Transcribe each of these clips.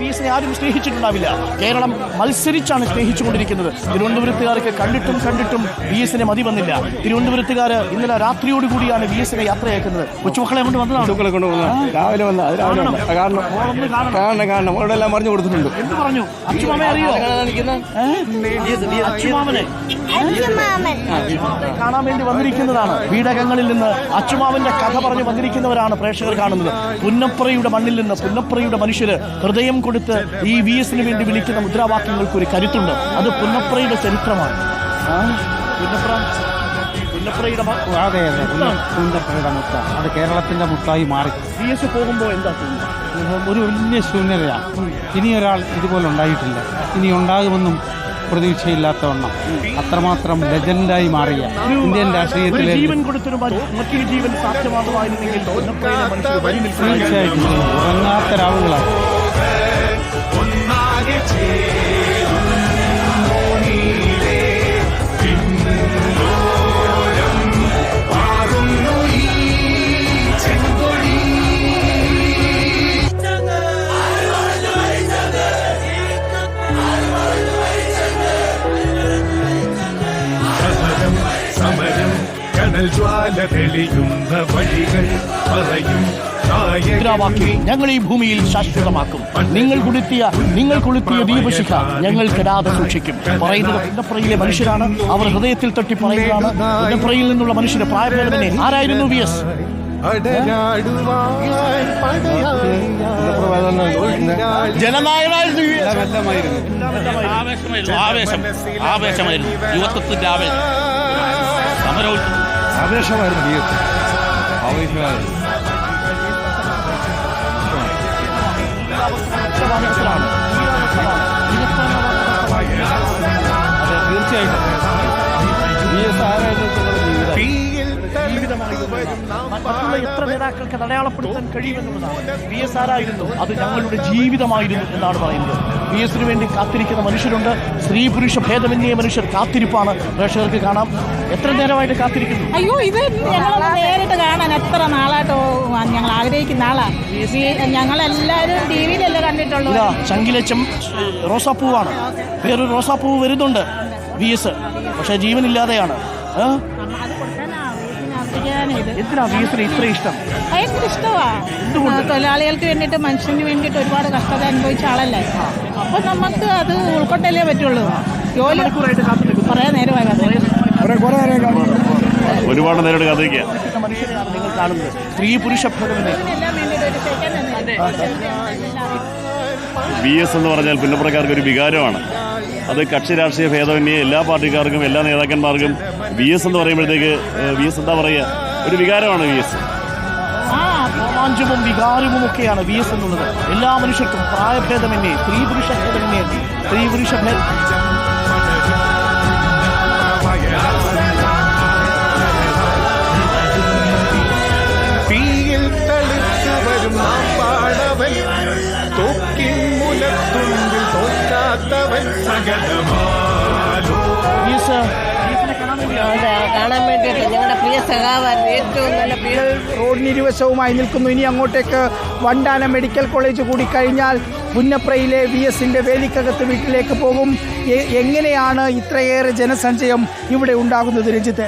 V എസിനെ ആരും സ്നേഹിച്ചിട്ടുണ്ടാവില്ല. കേരളം മത്സരിച്ചാണ് സ്നേഹിച്ചുകൊണ്ടിരിക്കുന്നത്. തിരുവനന്തപുരത്തുകാർക്ക് കണ്ടിട്ടും വി എസിനെ മതി വന്നില്ല. തിരുവനന്തപുരത്തുകാർ ഇന്നലെ രാത്രിയോടുകൂടിയാണ് വി എസിനെ യാത്രയാക്കുന്നത്. കൊച്ചുമക്കളെ കൊണ്ട് വന്നതാണ്. രാവിലെ കാണണം അവിടെ എല്ലാം പറഞ്ഞു കൊടുത്തിട്ടുണ്ട്. എന്ത് പറഞ്ഞു? അച്ചുമാമനെ അറിയോ? അച്ചുമാമനെ കാണാൻ വേണ്ടി വന്നിരിക്കുന്നതാണ്. വീടകങ്ങളിൽ നിന്ന് അച്ചുമാവന്റെ കഥ പറഞ്ഞു വന്നിരിക്കുന്നവരാണ് പ്രേക്ഷകർ കാണുന്നത്. പുന്നപ്രയുടെ മണ്ണിൽ നിന്ന് പുന്നപ്രയുടെ മനുഷ്യര് ഹൃദയം കൊടുത്ത് ഈ വി എസിന് വേണ്ടി വിളിക്കുന്ന മുദ്രാവാക്യങ്ങൾക്ക് ഒരു കരുത്തുണ്ട്. അത് പുന്നപ്രയുടെ ചരിത്രമാണ്. പുന്നപ്രയുടെ മുത്ത അത് കേരളത്തിന്റെ മുത്തായി മാറി. വി എസ് പോകുമ്പോൾ എന്താ ഒരു വലിയ ശൂന്യതയാണ്. ഇനിയൊരാൾ ഇതുപോലെ ഉണ്ടായിട്ടില്ല. ഇനി ഉണ്ടാകുമെന്നും പ്രതീക്ഷയില്ലാത്തവണ്ണം അത്രമാത്രം ലെജൻഡായി മാറിയ ഇന്ത്യൻ രാഷ്ട്രീയത്തിലെ ജീവൻ സാധ്യമാകുമായിരുന്നെങ്കിൽ തീർച്ചയായിട്ടും ഉറങ്ങാത്ത രാവുകളാണ്. ഞങ്ങൾ ഈ ഭൂമിയിൽ ശാശ്വതമാക്കും. നിങ്ങൾ കൊളുത്തിയ ദീപശിഖ ഞങ്ങൾ കെടാതെ സൂക്ഷിക്കും. പറയുന്നത് പുന്നപ്രയിലെ മനുഷ്യരാണ്. അവർ ഹൃദയത്തിൽ തട്ടി പറയുന്നതാണ്. പുന്നപ്രയിൽ നിന്നുള്ള മനുഷ്യര് പ്രായഭേദമന്യേ. ആരായിരുന്നു വി എസ്? ജനനായകനായിരുന്നു. ആവേശമായിരുന്നു. യുവത്വത്തിന്റെ ആവേശമായിരുന്നു. തീർച്ചയായിട്ടും എത്ര നേതാക്കൾക്ക് അടയാളപ്പെടുത്താൻ കഴിയുമെന്നുള്ളതാണ്. വി എസ് ആരായിരുന്നു? അത് ഞങ്ങളുടെ ജീവിതമായിരുന്നു എന്നാണ് പറയുന്നത്. വി എസിന് വേണ്ടി കാത്തിരിക്കുന്ന മനുഷ്യരുണ്ട്. സ്ത്രീ പുരുഷ ഭേദമന്യേ മനുഷ്യർ. കാത്തിരിപ്പാണ്. പ്രേക്ഷകർക്ക് കാണാം. എത്ര നേരമായിട്ട് കാത്തിരിക്കുന്നു? അയ്യോ, ഇത് ഞങ്ങൾ നേരിട്ട് കാണാൻ എത്ര നാളായിട്ടോ ഞങ്ങൾ ആഗ്രഹിക്കുന്ന ആളാണ്. ഞങ്ങളെല്ലാവരും ടി വിയിലല്ലേ കണ്ടിട്ടുള്ളൂ. ചങ്കിലച്ചം റോസാപ്പൂവാണ്. വേറൊരു റോസാപ്പൂവ് വരുന്നുണ്ട് വി എസ്. പക്ഷെ ജീവനില്ലാതെയാണ്. എന്തിനാ വി എസിന് ഇത്ര ഇഷ്ടം? ഭയങ്കര ഇഷ്ടമാണ്. തൊഴിലാളികൾക്ക് വേണ്ടിയിട്ട് മനുഷ്യന് വേണ്ടിയിട്ട് ഒരുപാട് കഷ്ടത അനുഭവിച്ച ആളല്ലേ. അപ്പൊ നമുക്ക് അത് ഉൾക്കൊണ്ടല്ലേ പറ്റുള്ളൂ. ജോലി കുറേ നേരമായി ഒരുപാട് നേരം കാത്തിരിക്കുക. മനുഷ്യരെയാണ് നിങ്ങൾ കാണുന്നത്. സ്ത്രീ പുരുഷ വി എസ് എന്ന് പറഞ്ഞാൽ പുന്നപ്രക്കാർക്ക് ഒരു വികാരമാണ്. അത് കക്ഷി രാഷ്ട്രീയ ഭേദമന്യേ എല്ലാ പാർട്ടിക്കാർക്കും എല്ലാ നേതാക്കന്മാർക്കും വി എസ് എന്ന് പറയുമ്പോഴത്തേക്ക് വി എസ് എന്താ പറയുക, ഒരു വികാരമാണ് വി എസ്. രോമാഞ്ചവും വികാരവും ഒക്കെയാണ് വി എസ് എന്നുള്ളത്. എല്ലാ മനുഷ്യർക്കും പ്രായഭേദമന്യേ, സ്ത്രീ പുരുഷ ഭേദമന്യേ, സ്ത്രീ പുരുഷ ഭേദം. കാണാൻ വേണ്ടിയിട്ട് ഞങ്ങളുടെ പ്രിയ സഖാവാൻ ഏറ്റവും നല്ല റോഡിനിരുവശവുമായി നിൽക്കുന്നു. ഇനി അങ്ങോട്ടേക്ക് വണ്ടാനം മെഡിക്കൽ കോളേജ് കൂടി കഴിഞ്ഞാൽ പുന്നപ്രയിലെ വി എസിൻ്റെ വേലിക്കകത്ത് വീട്ടിലേക്ക് പോകും. എങ്ങനെയാണ് ഇത്രയേറെ ജനസഞ്ചയം ഇവിടെ ഉണ്ടാകുന്നത് രഞ്ജിത്ത്?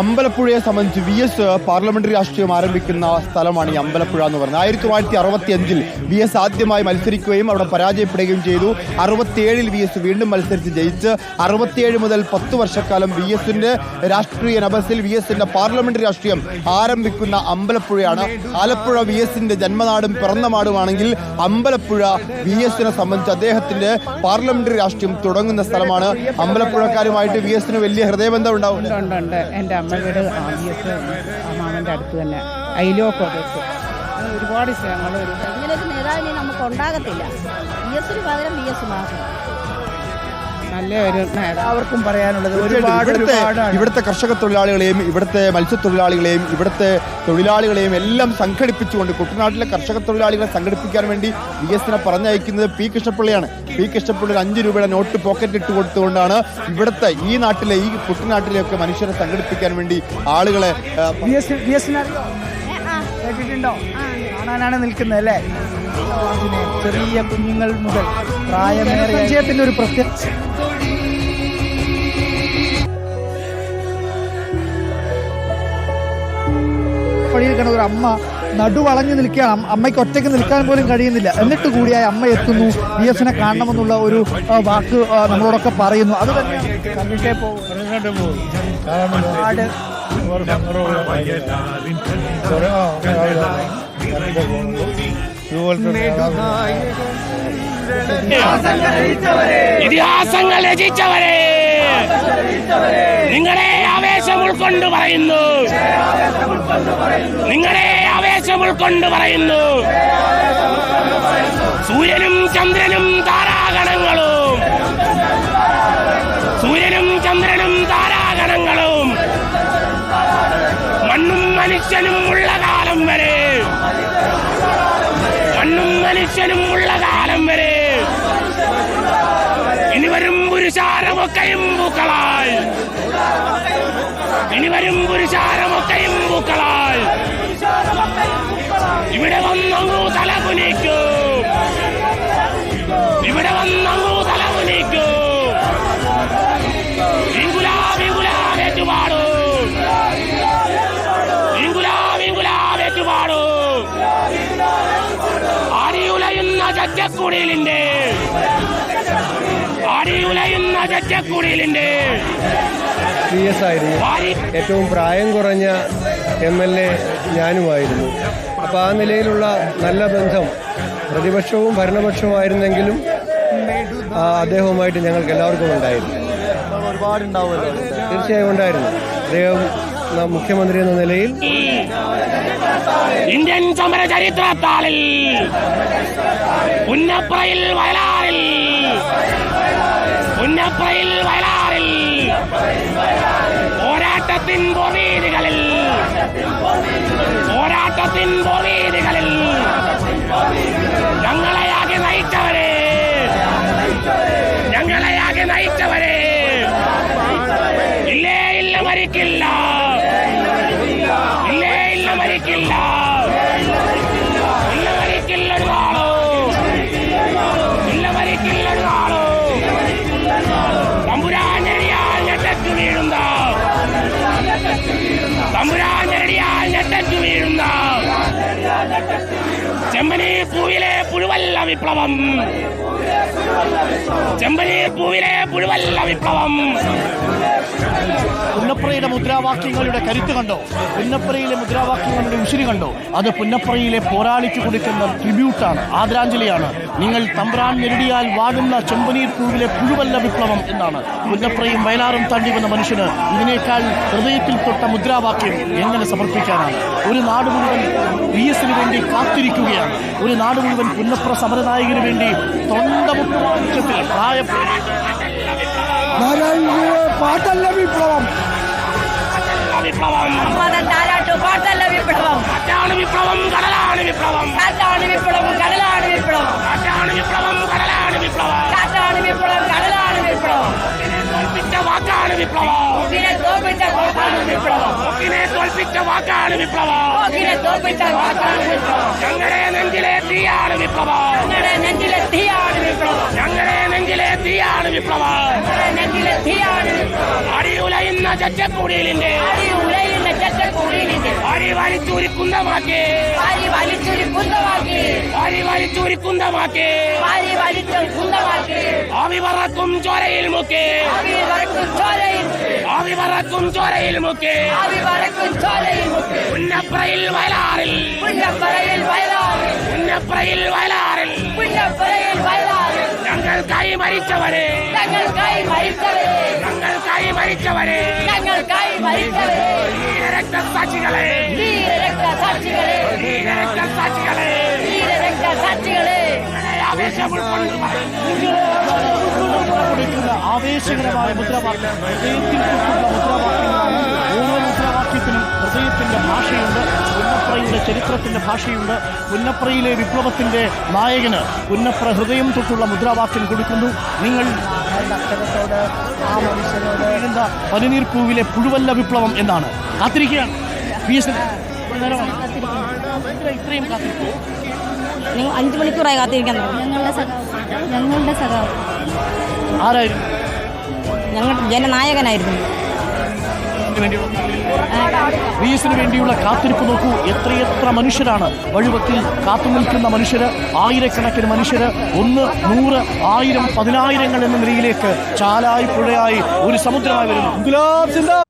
അമ്പലപ്പുഴയെ സംബന്ധിച്ച് വി എസ് പാർലമെന്ററി രാഷ്ട്രീയം ആരംഭിക്കുന്ന സ്ഥലമാണ് ഈ അമ്പലപ്പുഴ എന്ന് പറയുന്നത്. 1965 വി എസ് ആദ്യമായി മത്സരിക്കുകയും അവിടെ പരാജയപ്പെടുകയും ചെയ്തു. 67 വി എസ് വീണ്ടും മത്സരിച്ച് ജയിച്ച് 67 മുതൽ 10 വർഷക്കാലം വി എസിന്റെ രാഷ്ട്രീയ നഭസിൽ വി എസിന്റെ പാർലമെന്ററി രാഷ്ട്രീയം ആരംഭിക്കുന്ന അമ്പലപ്പുഴയാണ്. ആലപ്പുഴ വി എസിന്റെ ജന്മനാടും പിറന്ന നാടുമാണെങ്കിൽ അമ്പലപ്പുഴ വി എസിനെ സംബന്ധിച്ച് അദ്ദേഹത്തിന്റെ പാർലമെന്ററി രാഷ്ട്രീയം തുടങ്ങുന്ന സ്ഥലമാണ്. അമ്പലപ്പുഴക്കാരുമായിട്ട് വി എസിന് വലിയ ഹൃദയബന്ധം ഉണ്ടാവും. എൻ്റെ അമ്മ വീട് മാമൻ്റെ അടുത്ത് തന്നെ അയലോക്കത്ത് ഒരുപാട് സ്ഥലങ്ങൾ. ഇങ്ങനെ ഒരു നേതാവിനെ നമുക്ക് ഉണ്ടാകത്തില്ല. വി എസിന് പകരം വി എസ് മാത്രം. നല്ലൊരു അവർക്കും പറയാനുള്ളത് ഇവിടുത്തെ കർഷക തൊഴിലാളികളെയും ഇവിടുത്തെ മത്സ്യത്തൊഴിലാളികളെയും ഇവിടുത്തെ തൊഴിലാളികളെയും എല്ലാം സംഘടിപ്പിച്ചുകൊണ്ട് കുട്ടനാട്ടിലെ കർഷക തൊഴിലാളികളെ സംഘടിപ്പിക്കാൻ വേണ്ടി വി എസിനെ പറഞ്ഞയക്കുന്നത് പി കൃഷ്ണപ്പിള്ളയാണ്. പി കൃഷ്ണപ്പിള്ള 5 രൂപയുടെ നോട്ട് പോക്കറ്റിട്ട് കൊടുത്തുകൊണ്ടാണ് ഇവിടുത്തെ ഈ നാട്ടിലെ ഈ കുട്ടനാട്ടിലെയൊക്കെ മനുഷ്യരെ സംഘടിപ്പിക്കാൻ വേണ്ടി ആളുകളെ കേട്ടിട്ടുണ്ടോ? കാണാനാണ് നിൽക്കുന്നത് അല്ലേ? അതിനെ ചെറിയ കുഞ്ഞുങ്ങൾ മുതൽ പ്രായമേറിയ വിജയത്തിന്റെ ഒരു പ്രത്യേക പണിയെടുക്കണ ഒരു അമ്മ നടുവളഞ്ഞു നിൽക്കുകയാണ്. അമ്മയ്ക്ക് ഒറ്റയ്ക്ക് നിൽക്കാൻ പോലും കഴിയുന്നില്ല. എന്നിട്ട് കൂടിയായി അമ്മ എത്തുന്നു. VS കാണണമെന്നുള്ള ഒരു വാക്ക് നമ്മളോടൊക്കെ പറയുന്നു. അത് തന്നെ കണ്ടിട്ടേ പോകും. ഇതിഹാസങ്ങൾ രചിച്ചവരെ, നിങ്ങളെ ആവേശം ഉൾക്കൊണ്ട് പറയുന്നു, നിങ്ങളെ ആവേശം ഉൾക്കൊണ്ട് പറയുന്നു. സൂര്യനും ചന്ദ്രനും താരാഗണങ്ങളും, സൂര്യനും ചന്ദ്രനും താരാഗണങ്ങളും മണ്ണും മനുഷ്യനും ഉള്ള കാലം വരെ, മണ്ണും മനുഷ്യനും ഉള്ള കാലം വരെ ഇനി വരും പുരുഷാരമൊക്കെയും പൂക്കളായി, ഇനി വരും പുരുഷാരമൊക്കെയും പൂക്കളായി ഇവിടെ വന്നങ്ങു തലകുനിക്കൂ, ഇവിടെ വന്നങ്ങു തലകുനിക്കൂ. ഇൻകുലാബ് ഇൻകുലാബ് ഏറ്റുപാടൂ, ഇൻകുലാബ് ഇൻകുലാബ് ഏറ്റുപാടൂ. ആടിയുലയുന്ന ചറ്റക്കുടിലിന്റെ, ആടിയുലയുന്ന ചറ്റക്കുടിലിന്റെ VS ആയിരുന്നു ഏറ്റവും പ്രായം കുറഞ്ഞ MLA ഞാനുമായിരുന്നു. അപ്പോൾ ആ നിലയിലുള്ള നല്ല ബന്ധം പ്രതിപക്ഷവും ഭരണപക്ഷവുമായിരുന്നെങ്കിലും അദ്ദേഹവുമായിട്ട് ഞങ്ങൾക്ക് എല്ലാവർക്കും ഉണ്ടായിരുന്നു. തീർച്ചയായും ഉണ്ടായിരുന്നു. അദ്ദേഹം മുഖ്യമന്ത്രി എന്ന നിലയിൽ ഇന്ത്യൻ സമര ചരിത്രത്താളിൽ പുന്നപ്രയിൽ വയലാറിൽ, പുന്നപ്രയിൽ വയലാറിൽ പോരാട്ടത്തിൻ ഭൂമീതികളിൽ, പോരാട്ടത്തിൻ ഭൂമീതികളിൽ ഞങ്ങളെയാകെ നയിച്ചവരെ, ഞങ്ങളെയാകെ നയിച്ചവരെ ഇല്ലേ ഇല്ല മരിക്കില്ല, ഇല്ലേ ഇല്ല മരിക്കില്ല, ഇല്ല മരിക്കില്ല ഒരു നാളോ, ഇല്ല മരിക്കില്ല ഒരു നാളോ. തമ്പുരാഞ്ഞെറിയാൽ ഞെട്ടു വീഴുന്ന, തമ്പുരാഞ്ഞെറിയാൽ ഞെട്ടു വീഴുന്ന ചെമ്പനീർ പൂവിലെ പുഴുവല്ല വിപ്ലവം, ചെമ്പനീർ പൂവിലെ പുഴുവല്ല വിപ്ലവം. പുന്നപ്രയുടെ മുദ്രാവാക്യങ്ങളുടെ കരുത്ത് കണ്ടോ? പുന്നപ്രയിലെ മുദ്രാവാക്യങ്ങളുടെ ഉശിരി കണ്ടോ? അത് പുന്നപ്രയിലെ പോരാളിക്ക് കൊടുക്കുന്ന ട്രിബ്യൂട്ടാണ്, ആദരാഞ്ജലിയാണ്. നിങ്ങൾ തമ്പ്രാൻ ഞെരടിയാൽ വാടുന്ന ചെമ്പനീർ പൂവിലെ പുഴുവല്ല വിപ്ലവം എന്നാണ്. പുന്നപ്രയും വയലാറും താണ്ടി വന്ന മനുഷ്യന് ഇതിനേക്കാൾ ഹൃദയത്തിൽ തൊട്ട മുദ്രാവാക്യം എങ്ങനെ സമർപ്പിക്കാനാണ്? ഒരു നാട് മുഴുവൻ VS വേണ്ടി കാത്തിരിക്കുകയാണ്. ഒരു നാട് മുഴുവൻ പുന്നപ്ര സമരനായകന് വേണ്ടി തൊണ്ടമുട്ടുവാഴ്ചത്തിൽ പാട്ടല്ല വിപ്ലവം, വിപ്ലവം പാട്ടല്ല വിപ്ലവം, കാറ്റാണ് വിപ്ലവം, കടലാണ് വിപ്ലവം, കാറ്റാണ് വിപ്ലവം, കടലാണ് വിപ്ലവം, കാറ്റാണ് വിപ്ലവം, കടലാണ് വിപ്ലവം, കാറ്റാണ് വിപ്ലവം, കടലാണ് വിപ്ലവം. തോൽപ്പിച്ച വാക്കാണ് വിപ്ലവം, ഇതിനെ തോൽപ്പിച്ച വാക്കാണ് വിപ്ലവം, ഇതിനെ തോൽപ്പിച്ച വാക്കാണ് വിപ്ലവം, ഇതിനെ തോൽപ്പിച്ച വാക്കാണ് വിപ്ലവം. ഞങ്ങളുടെ നെഞ്ചിലെ തീയാണ് വിപ്ലവം, ഞങ്ങളുടെ നെഞ്ചിലെ തീയാണ് വിപ്ലവം, ഞങ്ങളുടെ നെഞ്ചിലെ തീയാണ് വിപ്ലവം. ഞങ്ങളുടെ നെഞ്ചിലെ തീയാണ് വിപ്ലവം. അടിയുലയുന്ന ചറ്റക്കുടിലിന്റെ, അടി ഉലയുന്ന ചട്ടക്കൂടിയിലിന്റെ അടി വലിച്ചൂരി കുന്തമാക്കി, വാരി വലിച്ചൊരു കുന്തമാക്കി, അടി വലിച്ചൂരി കുന്തമാക്കി, വാരി വലിച്ചൊരു കുന്തമാക്കി, ആവി പറക്കും ചോരയിൽ മുക്കി, ആവി പറക്കും ചോരയിൽ, ആവി പറക്കും ചോരയിൽ മുക്കി. ആവി പറക്കും ചോരയിൽ മുക്കി. പുന്നപ്രയിൽ വയലാറിൽ, പുന്നപ്പറയിൽ വയലാറിൽ, പുന്നപ്രയിൽ വയലാറിൽ പുന്നപ്പറയിൽ വയലാറിൽ ഞങ്ങൾക്കായി മരിച്ചവരെ, ഞങ്ങൾക്കായി മരിച്ചവരെ, ഞങ്ങൾക്കായി മരിച്ചവരെ, ഞങ്ങൾക്കായി മരിച്ചവരെ, രക്തസാക്ഷികളെ, ധീരരക്തസാക്ഷികളെ, രക്തസാക്ഷികളെ, ധീരരക്തസാക്ഷികളെ, ആവേശം ഉൾക്കൊണ്ട് കൊടുക്കുന്ന ആവേശകരമായ മുദ്രാവാക്യം, ഹൃദയത്തിൽ തൊട്ടുള്ള മുദ്രാവാക്യങ്ങളാണ്. ഓരോ മുദ്രാവാക്യത്തിനും ഹൃദയത്തിന്റെ ഭാഷയുണ്ട്, പുന്നപ്രയുടെ ചരിത്രത്തിന്റെ ഭാഷയുണ്ട്. പുന്നപ്രയിലെ വിപ്ലവത്തിന്റെ നായകന് പുന്നപ്ര ഹൃദയം തൊട്ടുള്ള മുദ്രാവാക്യം കൊടുക്കുന്നു. നിങ്ങൾ അക്ഷരത്തോട് ആ മനുഷ്യനോട് പനിനീർ പൂവിലെ പുഴുവല്ല വിപ്ലവം എന്നാണ് കാത്തിരിക്കുകയാണ്. VS നേരമാണ് ഇത്രയും കാത്തിരിക്കും. നിങ്ങൾ 5 മണിക്കൂറായി കാത്തിരിക്കാൻ ഞങ്ങളുടെ സഖാവ് ആരായിരുന്നു ഞങ്ങൾ ജനനായകനായിരുന്നു. വി എസിന് വേണ്ടിയുള്ള കാത്തിരിപ്പ് നോക്കൂ. എത്രയെത്ര മനുഷ്യരാണ് വഴിവക്കിൽ കാത്തു നിൽക്കുന്ന മനുഷ്യര്. ആയിരക്കണക്കിന് മനുഷ്യര് 100, 100, 1000, 10,000 എന്ന നിലയിലേക്ക് ചാലായി പുഴയായി ഒരു സമുദ്രമായി വരുന്നു.